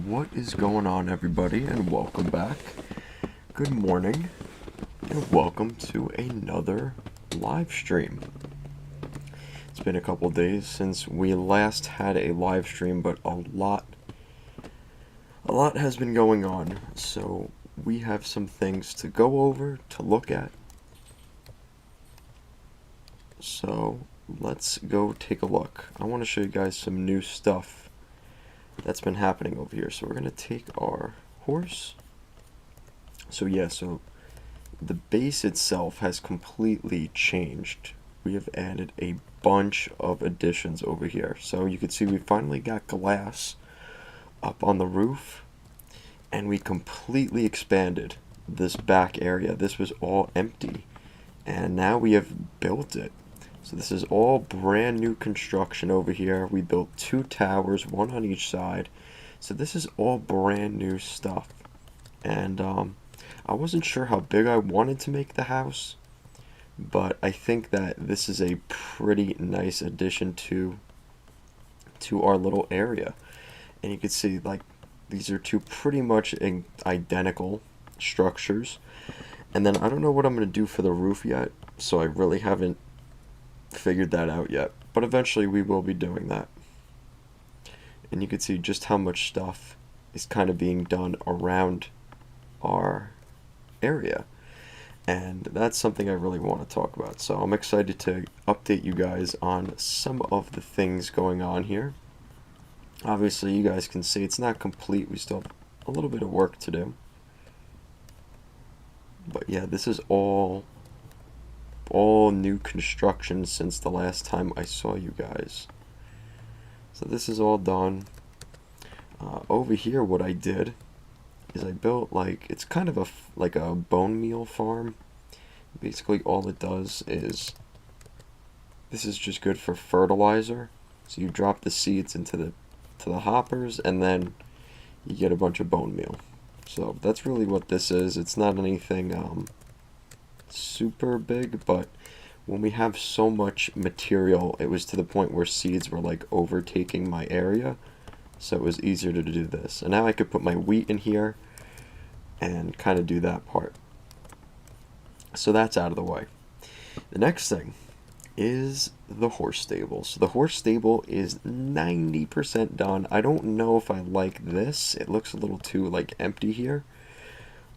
What is going on, everybody, and welcome back. Good morning, and welcome to another live stream. It's been a couple days since we last had a live stream, but a lot has been going on, so we have some things to go over, to look at. So let's go take a look. I want to show you guys some new stuff that's been happening over here. So we're going to take our horse. So the base itself has completely changed. We have added a bunch of additions over here. So you can see we finally got glass up on the roof, and we completely expanded this back area. This was all empty, and now we have built it. So this is all brand new construction over here. We built 2 towers, one on each side. So this is all brand new stuff. And I wasn't sure how big I wanted to make the house, but I think that this is a pretty nice addition to our little area. And you can see, like, these are 2 pretty much identical structures. And then I don't know what I'm going to do for the roof yet, so I really haven't figured that out yet, but eventually we will be doing that. And you can see just how much stuff is kind of being done around our area, and that's something I really want to talk about. So I'm excited to update you guys on some of the things going on here. Obviously you guys can see it's not complete, we still have a little bit of work to do, but yeah, this is all new construction since the last time I saw you guys. So this is all done. Over here what I did is I built, like, it's kind of like a bone meal farm. Basically all it does is, this is just good for fertilizer. So you drop the seeds into the hoppers, and then you get a bunch of bone meal. So that's really what this is. It's not anything super big, but when we have so much material, it was to the point where seeds were like overtaking my area, so it was easier to do this. And now I could put my wheat in here and kind of do that part. So that's out of the way. The next thing is the horse stable. So the horse stable is 90% done. I don't know if I like this. It looks a little too like empty here,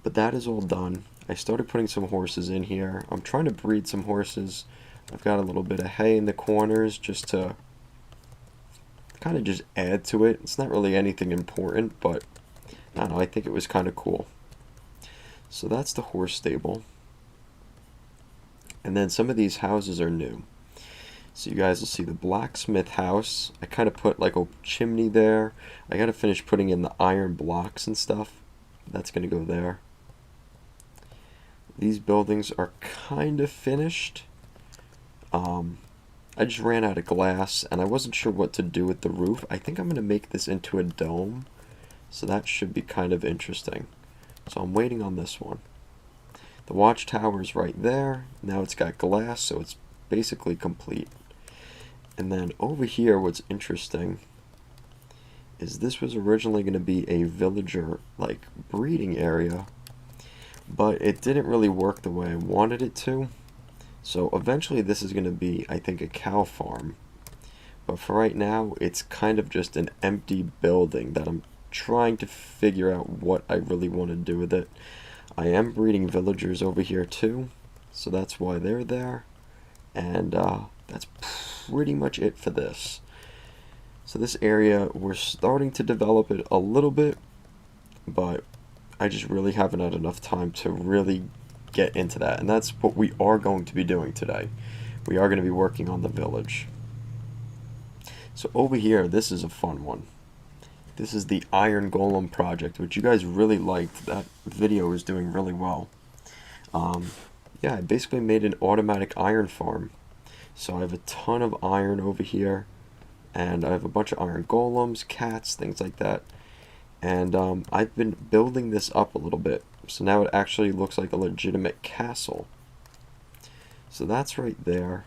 but that is all done. I started putting some horses in here. I'm trying to breed some horses. I've got a little bit of hay in the corners just to kind of just add to it. It's not really anything important, but I don't know, I think it was kind of cool. So that's the horse stable. And then some of these houses are new. So you guys will see the blacksmith house. I kind of put like a chimney there. I got to finish putting in the iron blocks and stuff. That's going to go there. These buildings are kind of finished. I just ran out of glass, and I wasn't sure what to do with the roof. I think I'm going to make this into a dome, so that should be kind of interesting. So I'm waiting on this one. The watchtower is right there. Now it's got glass, so it's basically complete. And then over here, what's interesting is this was originally going to be a villager like breeding area, but it didn't really work the way I wanted it to. So eventually this is going to be, I think, a cow farm. But for right now, it's kind of just an empty building that I'm trying to figure out what I really want to do with it. I am breeding villagers over here too, so that's why they're there. And that's pretty much it for this. So this area, we're starting to develop it a little bit, but I just really haven't had enough time to really get into that. And that's what we are going to be doing today. We are going to be working on the village. So over here, this is a fun one. This is the Iron Golem project, which you guys really liked. That video is doing really well. Yeah, I basically made an automatic iron farm. So I have a ton of iron over here, and I have a bunch of iron golems, cats, things like that. And I've been building this up a little bit, so now it actually looks like a legitimate castle. So that's right there.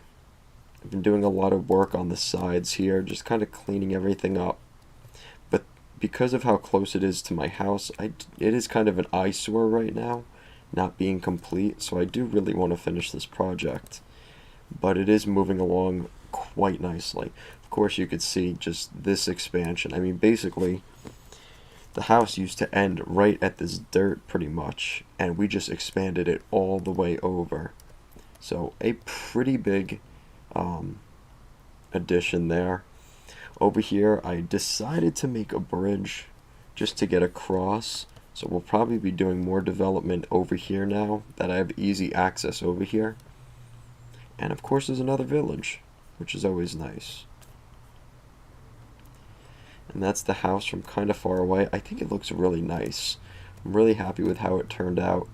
I've been doing a lot of work on the sides here, just kind of cleaning everything up. But because of how close it is to my house, it is kind of an eyesore right now, not being complete, so I do really want to finish this project. But it is moving along quite nicely. Of course, you could see just this expansion. I mean, basically, the house used to end right at this dirt pretty much, and we just expanded it all the way over. So a pretty big addition there. Over here, I decided to make a bridge just to get across. So we'll probably be doing more development over here now that I have easy access over here. And of course there's another village, which is always nice. And that's the house from kind of far away. I think it looks really nice. I'm really happy with how it turned out.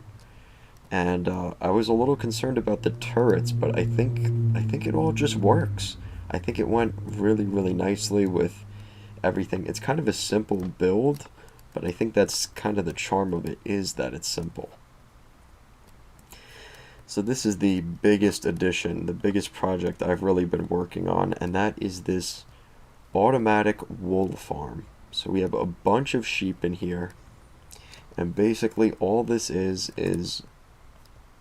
And I was a little concerned about the turrets, but I think it all just works. I think it went really, really nicely with everything. It's kind of a simple build, but I think that's kind of the charm of it, is that it's simple. So this is the biggest addition, the biggest project I've really been working on, and that is this automatic wool farm. So we have a bunch of sheep in here, and basically all this is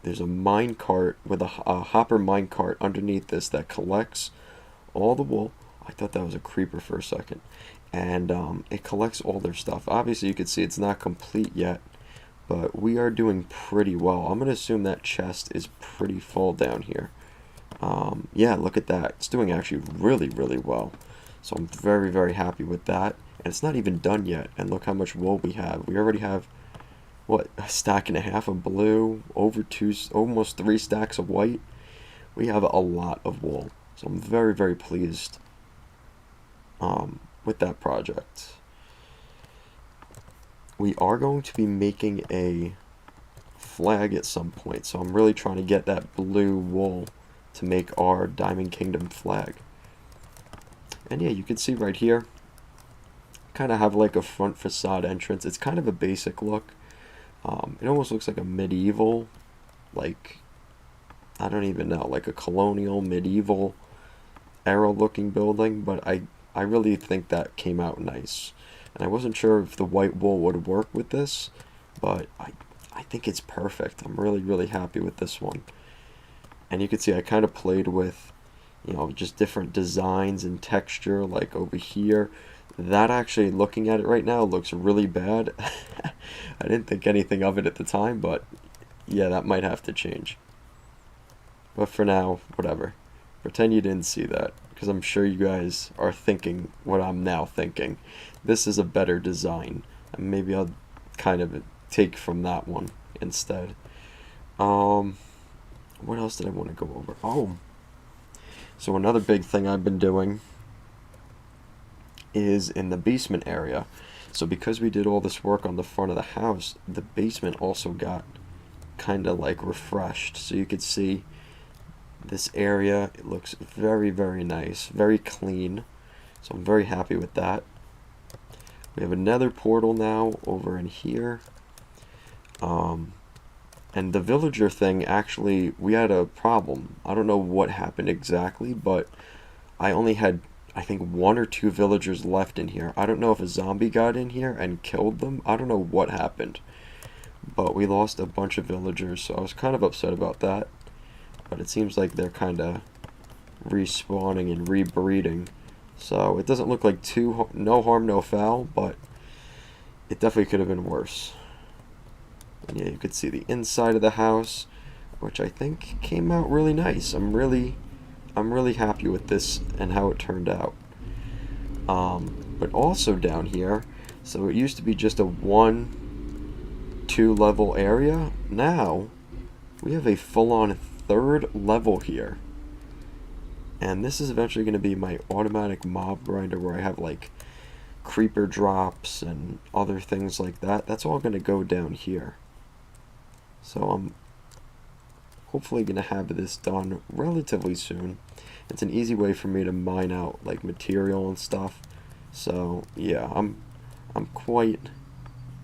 there's a mine cart with a hopper mine cart underneath this that collects all the wool. I thought that was a creeper for a second. And it collects all their stuff. Obviously you can see it's not complete yet, but we are doing pretty well. I'm going to assume that chest is pretty full down here. Yeah, look at that. It's doing actually really, really well. So I'm very, very happy with that. And it's not even done yet. And look how much wool we have. We already have, what, a stack and a half of blue, over almost 3 stacks of white. We have a lot of wool. So I'm very, very pleased with that project. We are going to be making a flag at some point, so I'm really trying to get that blue wool to make our Diamond Kingdom flag. And yeah, you can see right here, kind of have like a front facade entrance. It's kind of a basic look. It almost looks like a medieval, like, I don't even know, like a colonial, medieval era looking building, but I really think that came out nice. And I wasn't sure if the white wool would work with this, but I think it's perfect. I'm really, really happy with this one. And you can see I kind of played with, you know, just different designs and texture, like over here. That actually, looking at it right now, looks really bad. I didn't think anything of it at the time, but yeah, that might have to change. But for now, whatever. Pretend you didn't see that, because I'm sure you guys are thinking what I'm now thinking. This is a better design, and maybe I'll kind of take from that one instead. What else did I want to go over? Oh, so another big thing I've been doing is in the basement area. So because we did all this work on the front of the house, the basement also got kind of like refreshed. So you could see this area, it looks very, very nice, very clean. So I'm very happy with that. We have another portal now over in here. And the villager thing, actually, we had a problem. I don't know what happened exactly, but I only had, I think, 1 or 2 villagers left in here. I don't know if a zombie got in here and killed them. I don't know what happened. But we lost a bunch of villagers, so I was kind of upset about that. But it seems like they're kind of respawning and rebreeding. So it doesn't look like no harm, no foul, but it definitely could have been worse. And yeah, you could see the inside of the house, which I think came out really nice. I'm really happy with this and how it turned out. But also down here, so it used to be just a 1-2 level area. Now we have a full-on 3rd level here. And this is eventually going to be my automatic mob grinder, where I have like creeper drops and other things like that. That's all going to go down here. So I'm hopefully going to have this done relatively soon. It's an easy way for me to mine out like material and stuff. So yeah, I'm quite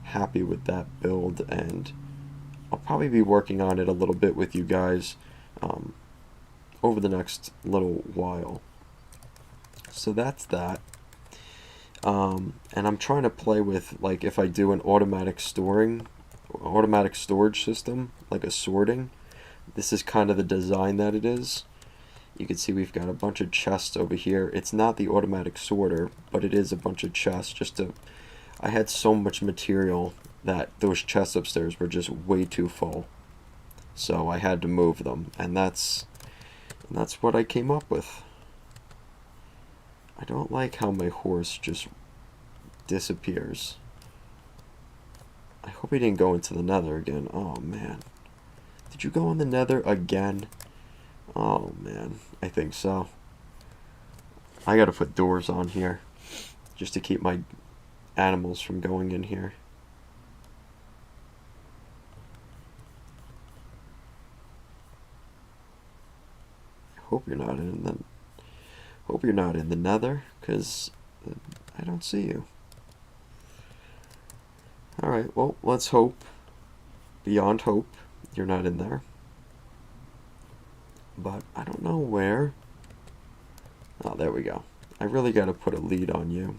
happy with that build, and I'll probably be working on it a little bit with you guys over the next little while. So that's that. And I'm trying to play with, like, if I do an automatic storage system, like a sorting. This is kind of the design that it is. You can see we've got a bunch of chests over here. It's not the automatic sorter, but it is a bunch of chests. I had so much material that those chests upstairs were just way too full. So I had to move them, and that's what I came up with. I don't like how my horse just disappears. I hope he didn't go into the nether again. Oh man. Did you go in the nether again? Oh man, I think so. I gotta put doors on here just to keep my animals from going in here. Hope you're not in the nether, because I don't see you. Alright, well, let's hope, beyond hope, you're not in there. But I don't know where. Oh, there we go. I really got to put a lead on you.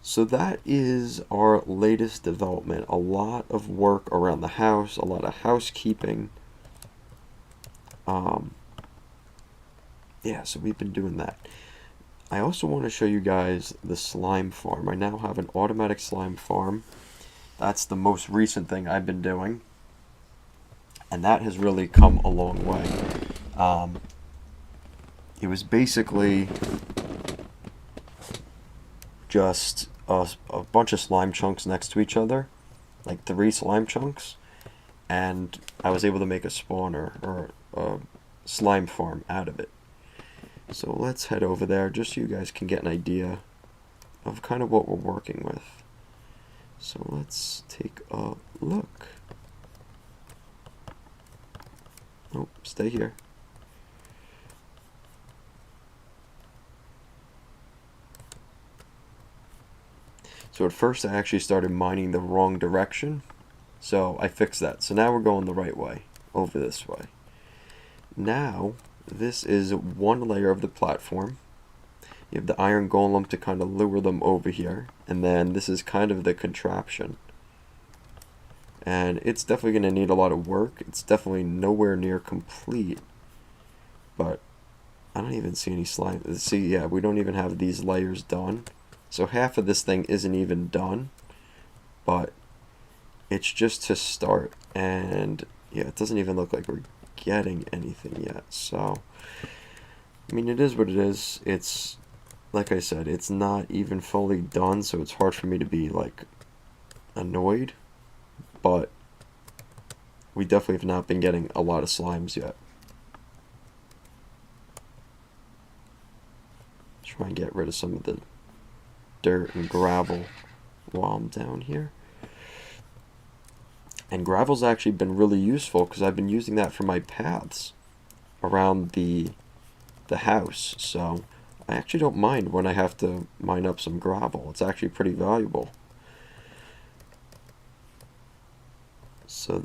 So that is our latest development. A lot of work around the house, a lot of housekeeping. Yeah, so we've been doing that. I also want to show you guys the slime farm. I now have an automatic slime farm. That's the most recent thing I've been doing. And that has really come a long way. It was basically just a bunch of slime chunks next to each other, like 3 slime chunks, and I was able to make a spawner, or a slime farm out of it. So let's head over there just so you guys can get an idea of kind of what we're working with. So let's take a look. Oh, stay here. So at first I actually started mining the wrong direction, so I fixed that. So now we're going the right way, over this way. Now, this is one layer of the platform. You have the iron golem to kind of lure them over here, and then this is kind of the contraption. And it's definitely going to need a lot of work. It's definitely nowhere near complete, but I don't even see any slime. See, yeah, we don't even have these layers done. So half of this thing isn't even done, but it's just to start. And yeah, it doesn't even look like we're getting anything yet. So, I mean, it is what it is. It's, like I said, it's not even fully done, so it's hard for me to be, like, annoyed. But we definitely have not been getting a lot of slimes yet. Try and get rid of some of the dirt and gravel while I'm down here. And gravel's actually been really useful because I've been using that for my paths around the house. So I actually don't mind when I have to mine up some gravel. It's actually pretty valuable. So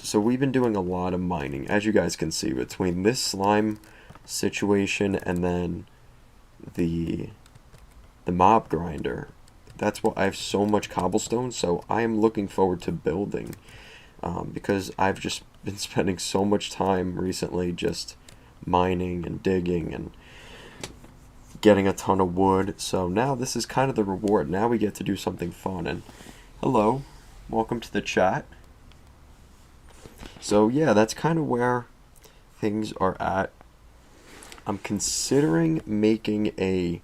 so we've been doing a lot of mining, as you guys can see, between this slime situation and then the mob grinder. That's what I have so much cobblestone, so I am looking forward to building, because I've just been spending so much time recently just mining and digging and getting a ton of wood. So now this is kind of the reward. Now we get to do something fun. And hello, welcome to the chat. So yeah, that's kind of where things are at. I'm considering making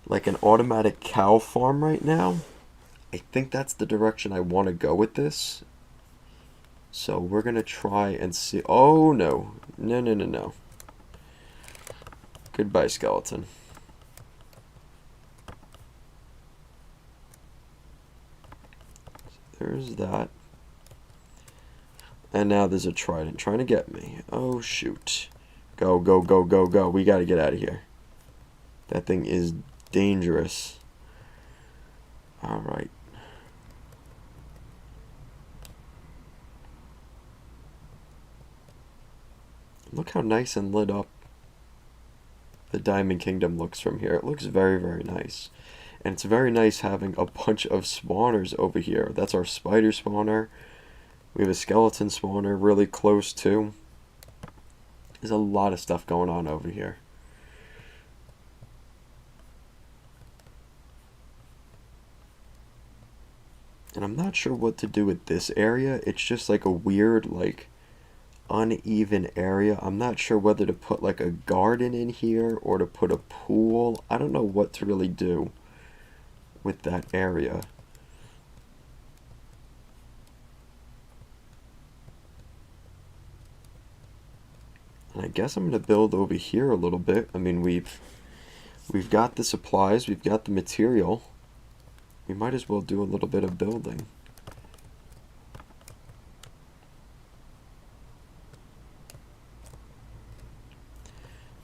like an automatic cow farm right now. I think that's the direction I want to go with this. So we're going to try and see. Oh no. No. Goodbye, skeleton. There's that. And now there's a trident trying to get me. Oh shoot. Go. We got to get out of here. That thing is dangerous. Alright. Look how nice and lit up the Diamond Kingdom looks from here. It looks very, very nice. And it's very nice having a bunch of spawners over here. That's our spider spawner. We have a skeleton spawner really close too. There's a lot of stuff going on over here. And I'm not sure what to do with this area. It's just like a weird, like, uneven area. I'm not sure whether to put like a garden in here or to put a pool. I don't know what to really do with that area. And I guess I'm going to build over here a little bit. I mean, we've got the supplies, we've got the material. We might as well do a little bit of building.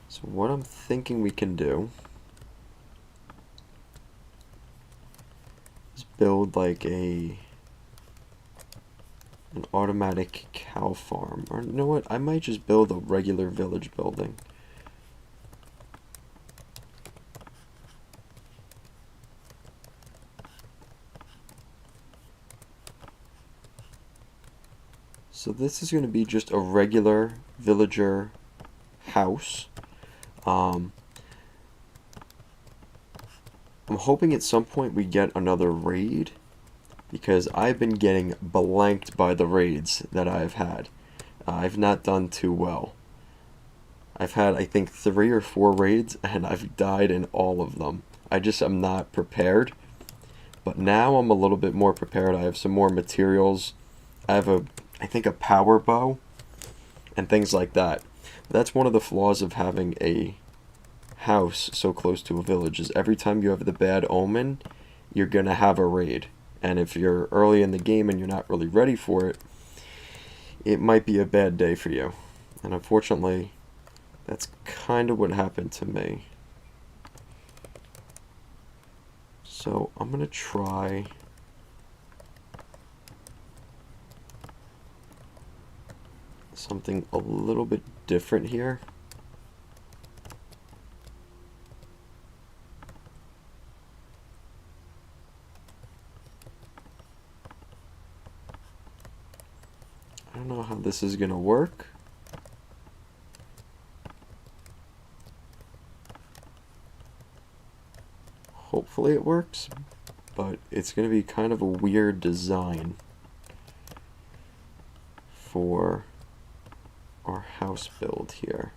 So what I'm thinking we can do is build like an automatic cow farm. Or you know what? I might just build a regular village building. So this is going to be just a regular villager house. I'm hoping at some point we get another raid, because I've been getting blanked by the raids that I've had. I've not done too well. I've had, I think, 3 or 4 raids, and I've died in all of them. I just am not prepared. But now I'm a little bit more prepared. I have some more materials. I have I think a power bow and things like that. That's one of the flaws of having a house so close to a village, is every time you have the bad omen, you're gonna have a raid. And if you're early in the game and you're not really ready for it, it might be a bad day for you. And unfortunately, that's kind of what happened to me. So I'm gonna try something a little bit different here. I don't know how this is gonna work. Hopefully it works, but it's gonna be kind of a weird design for our house build here.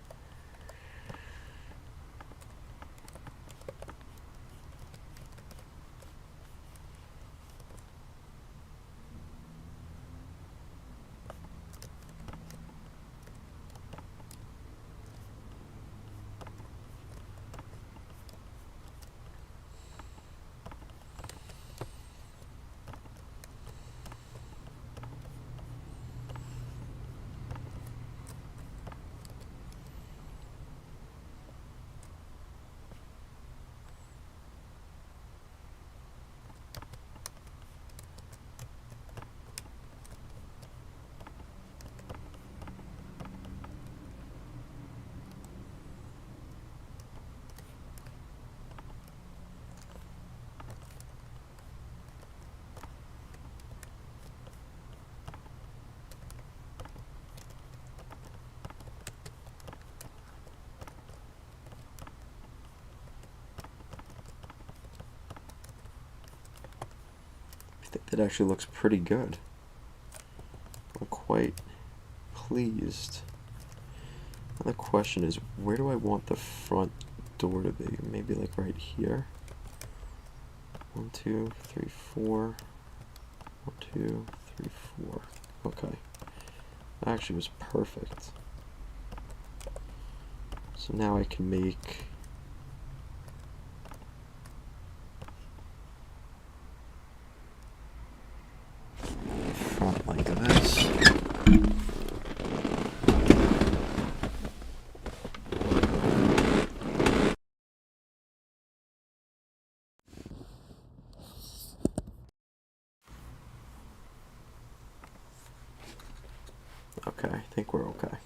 I think that actually looks pretty good. I'm quite pleased. Now the question is, where do I want the front door to be? Maybe like right here. 1, 2, 3, 4. 1, 2, 3, 4. Okay. That actually was perfect. So now I can make front like this. Okay, I think we're okay.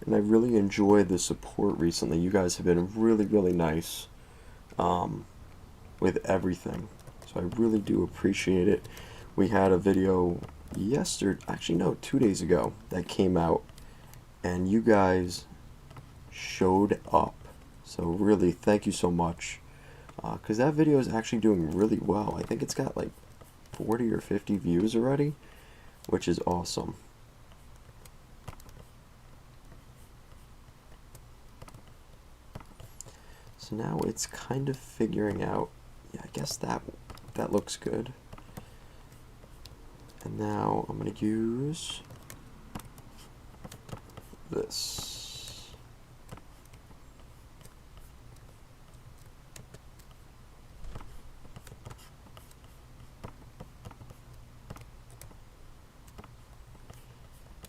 and I really enjoyed the support recently. You guys have been really, really nice with everything. So I really do appreciate it. We had a video yesterday, actually no, 2 days ago, that came out, and you guys showed up. So really, thank you so much. Because that video is actually doing really well. I think it's got like 40 or 50 views already, which is awesome. So now it's kind of figuring out, yeah, I guess that looks good. And now I'm going to use this.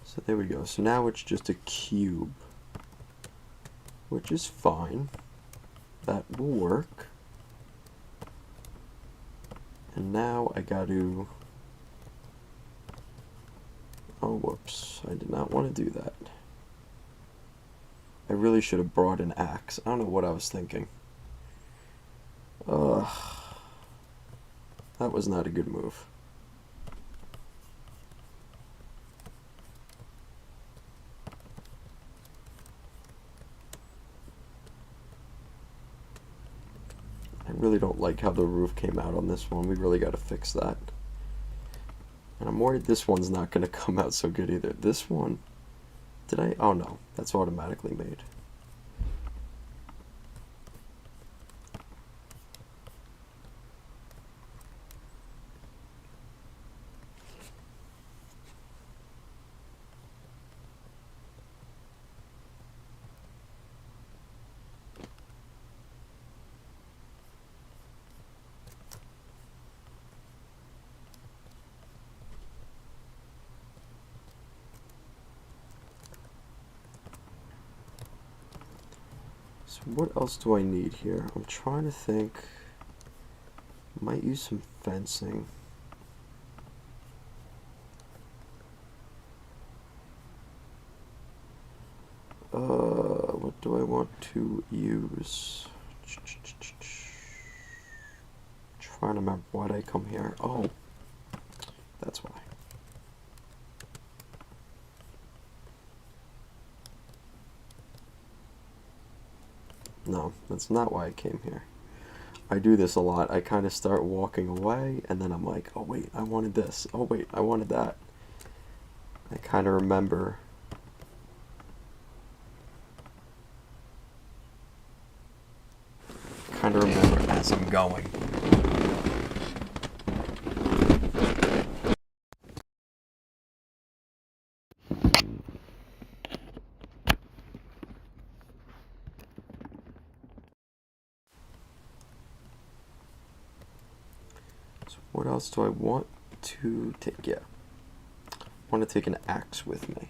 So there we go. So now it's just a cube, which is fine. That will work. And now I got to... Oh, whoops. I did not want to do that. I really should have brought an axe. I don't know what I was thinking. Ugh. That was not a good move. I really don't like how the roof came out on this one. We really got to fix that. And I'm worried this one's not going to come out so good either. This one, did I? Oh no, that's automatically made. So what else do I need here? I'm trying to think. Might use some fencing. What do I want to use? Trying to remember why I come here. Oh, that's why. No, that's not why I came here. I do this a lot. I kind of start walking away, and then I'm like, oh wait, I wanted this. Oh wait, I wanted that. I kind of remember. As I'm going. So what else do I want to take? Yeah, I want to take an axe with me.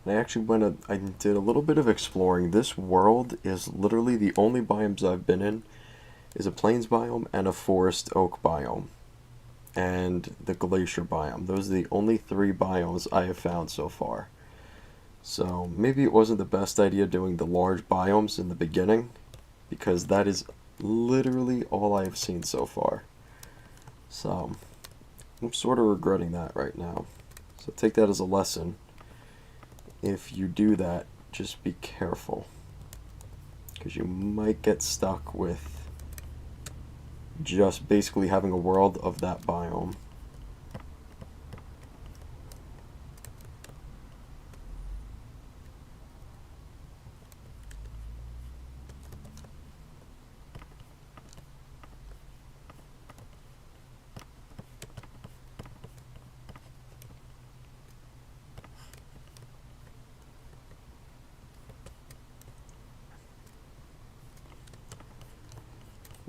And I actually I did a little bit of exploring. This world is literally the only biomes I've been in is a plains biome and a forest oak biome. And the glacier biome. Those are the only 3 biomes I have found so far. So maybe it wasn't the best idea doing the large biomes in the beginning, because that is literally all I have seen so far. So I'm sort of regretting that right now. So take that as a lesson. If you do that, just be careful, because you might get stuck with just basically having a world of that biome.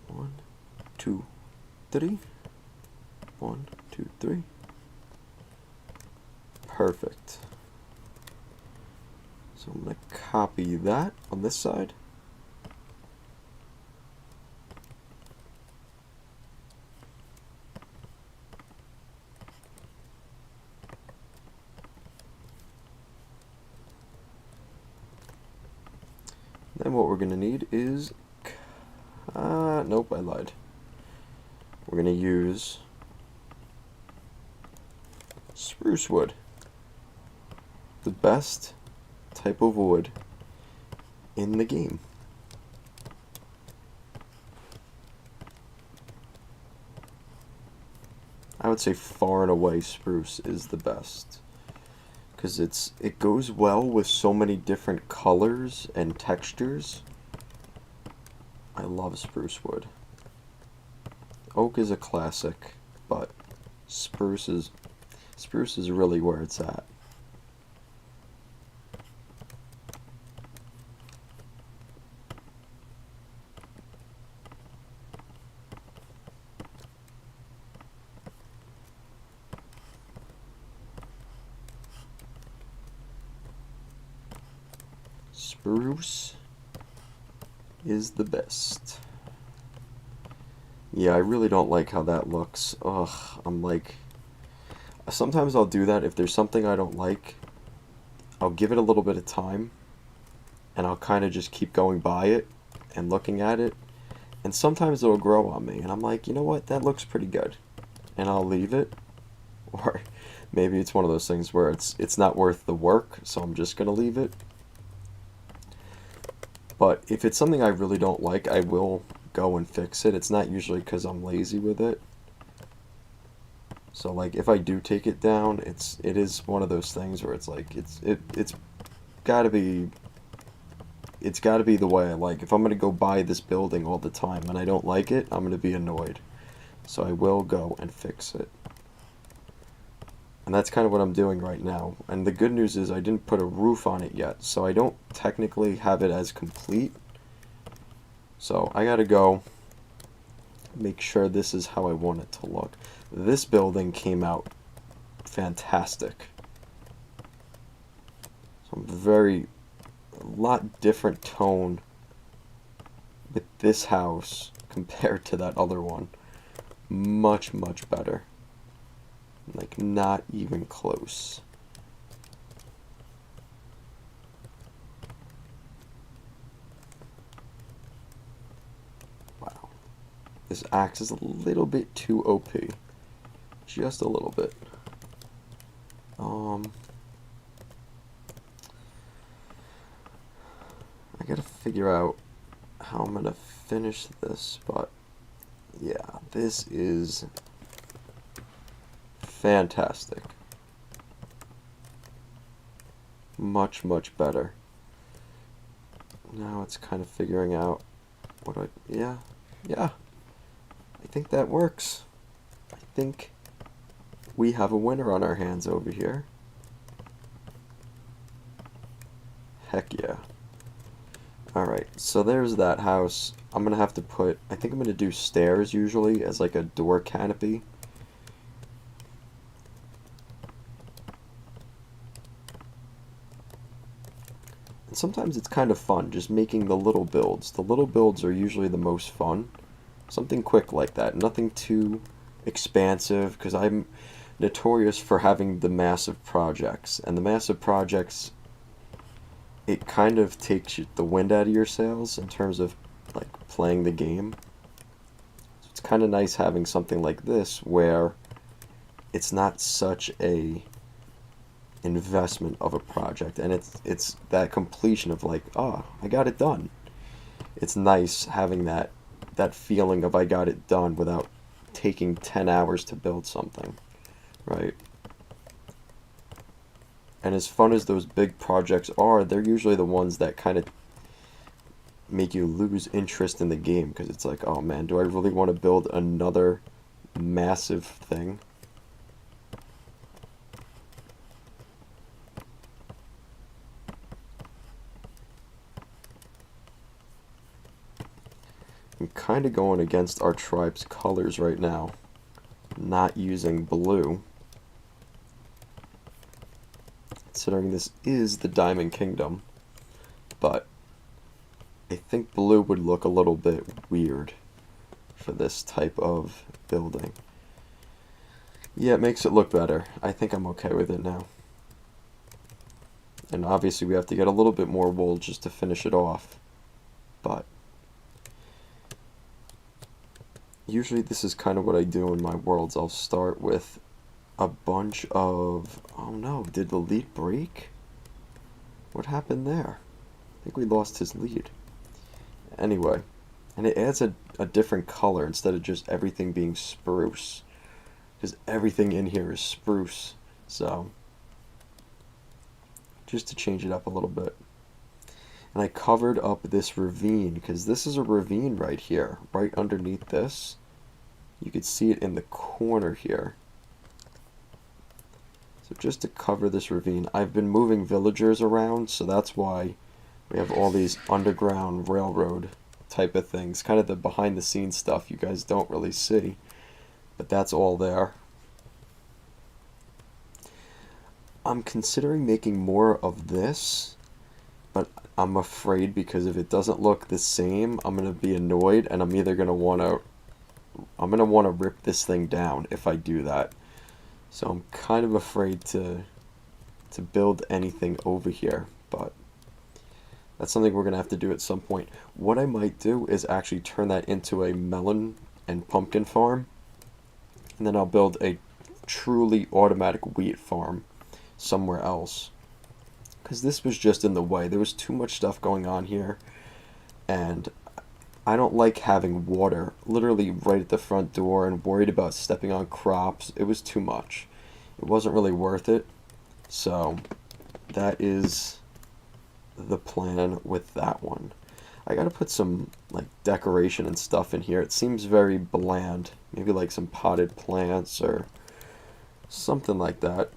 One, two, three. 1, 2, 3. Perfect. So I'm going to copy that on this side. Then what we're going to need is... nope, I lied. We're going to use spruce wood. The best type of wood in the game. I would say far and away spruce is the best, because it goes well with so many different colors and textures. I love spruce wood. Oak is a classic, but spruce is really where it's at. Spruce is the best. Yeah, I really don't like how that looks. Ugh, I'm like... Sometimes I'll do that if there's something I don't like. I'll give it a little bit of time, and I'll kind of just keep going by it and looking at it. And sometimes it'll grow on me, and I'm like, you know what, that looks pretty good. And I'll leave it. Or maybe it's one of those things where it's not worth the work, so I'm just going to leave it. But if it's something I really don't like, I will go and fix it. It's not usually because I'm lazy with it. So like if I do take it down, it is one of those things where it's like it's gotta be the way I like. If I'm gonna go buy this building all the time and I don't like it, I'm gonna be annoyed. So I will go and fix it. And that's kind of what I'm doing right now. And the good news is I didn't put a roof on it yet, so I don't technically have it as complete. So I gotta go make sure this is how I want it to look. This building came out fantastic. So a lot different tone with this house compared to that other one. Much, much better. Like, not even close. Wow. This axe is a little bit too OP. Just a little bit. I gotta figure out how I'm gonna finish this, but yeah, this is fantastic. Much, much better. Now it's kind of figuring out yeah. I think that works. I think we have a winner on our hands over here. Heck yeah. Alright, so there's that house. I'm gonna have to I think I'm gonna do stairs usually as like a door canopy. And sometimes it's kind of fun just making the little builds. The little builds are usually the most fun. Something quick like that, nothing too expansive, because I'm notorious for having the massive projects. And the massive projects, it kind of takes the wind out of your sails in terms of like playing the game. So it's kind of nice having something like this where it's not such a investment of a project, and it's that completion of like, oh, I got it done. It's nice having that feeling of I got it done without taking 10 hours to build something, right? And as fun as those big projects are, they're usually the ones that kind of make you lose interest in the game, because it's like, oh man, do I really want to build another massive thing? I'm kind of going against our tribe's colors right now, not using blue, considering this is the Diamond Kingdom, but I think blue would look a little bit weird for this type of building. Yeah, it makes it look better. I think I'm okay with it now. And obviously we have to get a little bit more wool just to finish it off. but usually this is kind of what I do in my worlds. I'll start with a bunch of... Oh no, did the lead break? What happened there? I think we lost his lead. Anyway, and it adds a different color instead of just everything being spruce. Because everything in here is spruce. So, just to change it up a little bit. And I covered up this ravine, because this is a ravine right here, right underneath this. You could see it in the corner here. So just to cover this ravine, I've been moving villagers around, so that's why we have all these underground railroad type of things. Kind of the behind the scenes stuff you guys don't really see, but that's all there. I'm considering making more of this, but I'm afraid because if it doesn't look the same, I'm going to be annoyed, and I'm either going to want to rip this thing down if I do that. So I'm kind of afraid to build anything over here, but that's something we're going to have to do at some point. What I might do is actually turn that into a melon and pumpkin farm, and then I'll build a truly automatic wheat farm somewhere else. Because this was just in the way. There was too much stuff going on here, and I don't like having water literally right at the front door and worried about stepping on crops. It was too much. It wasn't really worth it. So that is the plan with that one. I gotta put some like decoration and stuff in here. It seems very bland. Maybe like some potted plants or something like that.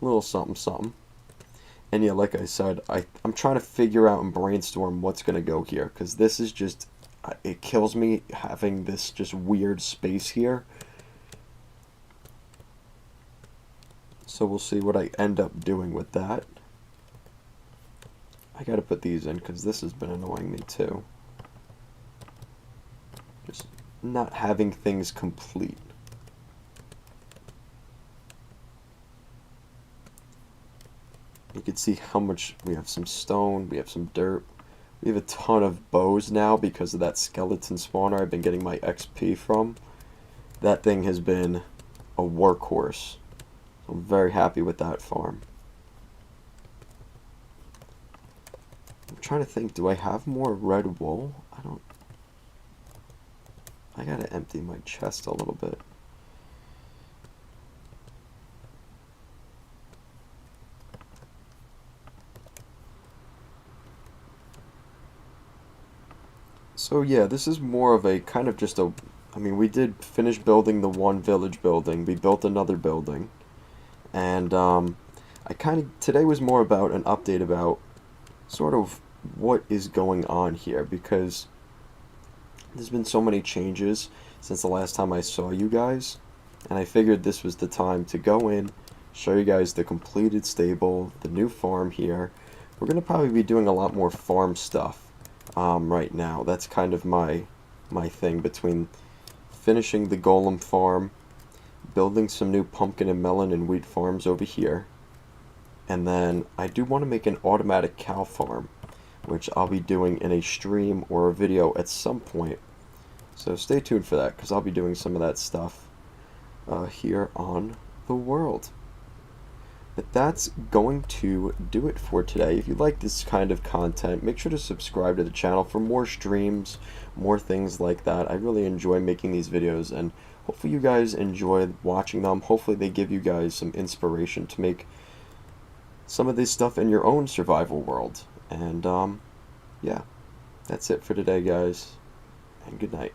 A little something something. And yeah, like I said, I'm trying to figure out and brainstorm what's going to go here. Because this is just... It kills me having this just weird space here. So we'll see what I end up doing with that. I got to put these in because this has been annoying me too. Just not having things complete. You can see how much we have. Some stone, we have some dirt, we have a ton of bows now because of that skeleton spawner I've been getting my XP from. That thing has been a workhorse. I'm very happy with that farm. I'm trying to think, do I have more red wool? I gotta empty my chest a little bit. So yeah, this is more of a kind of just a... I mean, we did finish building the one village building. We built another building. And today was more about an update about sort of what is going on here. Because there's been so many changes since the last time I saw you guys. And I figured this was the time to go in, show you guys the completed stable, the new farm here. We're going to probably be doing a lot more farm stuff. Right now. That's kind of my thing between finishing the golem farm, building some new pumpkin and melon and wheat farms over here, and then I do want to make an automatic cow farm, which I'll be doing in a stream or a video at some point. So stay tuned for that, because I'll be doing some of that stuff here on the world. But that's going to do it for today. If you like this kind of content, make sure to subscribe to the channel for more streams, more things like that. I really enjoy making these videos, and hopefully you guys enjoy watching them. Hopefully they give you guys some inspiration to make some of this stuff in your own survival world. And yeah, that's it for today, guys, and good night.